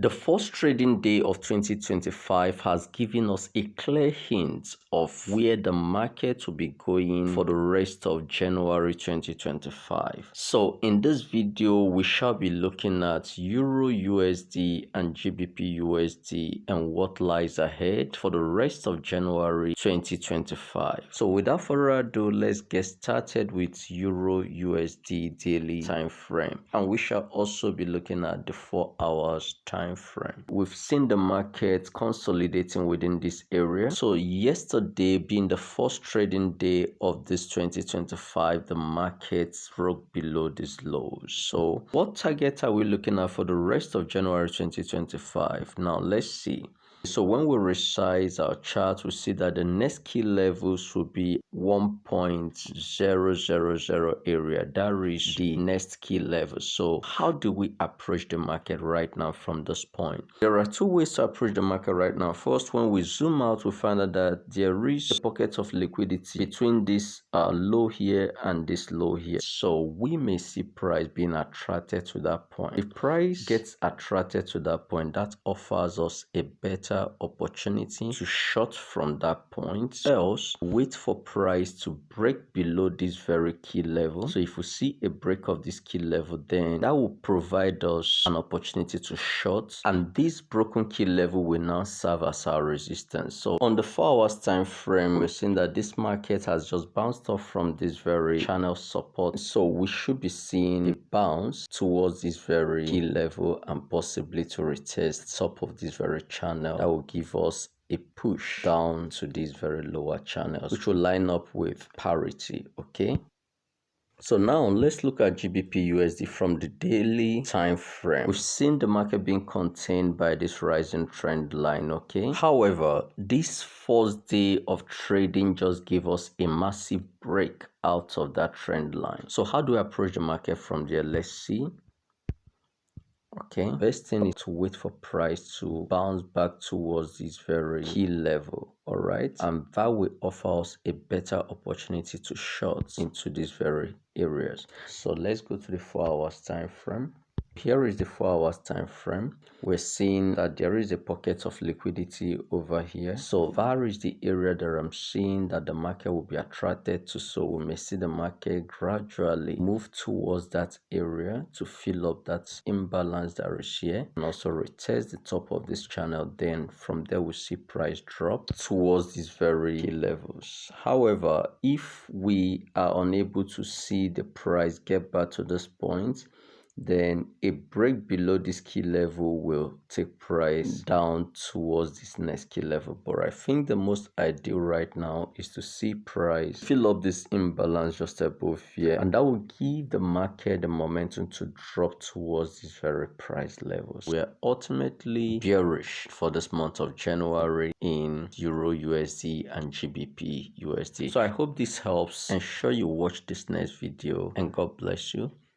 The first trading day of 2025 has given us a clear hint of where the market will be going for the rest of January 2025. So in this video, we shall be looking at Euro USD and GBP USD and what lies ahead for the rest of January 2025. So without further ado, let's get started with Euro USD daily time frame, and we shall also be looking at the 4 hours time frame. We've seen the market consolidating within this area. So yesterday being the first trading day of this 2025, the market broke below these lows. So what target are we looking at for the rest of January 2025? Now let's see. So when we resize our chart, we see that the next key levels will be 1.000 area. That is the next key level. So how do we approach the market right now from this point? There are two ways to approach the market right now. First, when we zoom out, we find out that there is a pocket of liquidity between this low here and this low here. So we may see price being attracted to that point. If price gets attracted to that point, that offers us a better opportunity to short from that point. Else, wait for price to break below this very key level. So if we see a break of this key level, then that will provide us an opportunity to short, and this broken key level will now serve as our resistance. So on the 4 hours time frame, we're seeing that this market has just bounced off from this very channel support. So we should be seeing a bounce towards this very key level and possibly to retest top of this very channel. That will give us a push down to these very lower channels, which will line up with parity. Okay, so now let's look at GBPUSD from the daily time frame. We've seen the market being contained by this rising trend line. Okay, however, this first day of trading just gave us a massive break out of that trend line. So how do we approach the market from there? Let's see. Okay, best thing is to wait for price to bounce back towards this very key level. All right, and that will offer us a better opportunity to short into these very areas. So let's go to the 4 hours time frame. Here is the 4 hours time frame. We're seeing that there is a pocket of liquidity over here. So that is the area that I'm seeing that the market will be attracted to. So we may see the market gradually move towards that area to fill up that imbalance that is here, and also retest the top of this channel. Then from there we see price drop towards these very key levels. However, if we are unable to see the price get back to this point, then a break below this key level will take price down towards this next key level. But I think the most ideal right now is to see price fill up this imbalance just above here, and that will give the market the momentum to drop towards these very price levels. We are ultimately bearish for this month of January in Euro USD and GBP USD. So I hope this helps. Ensure you watch this next video, and God bless you.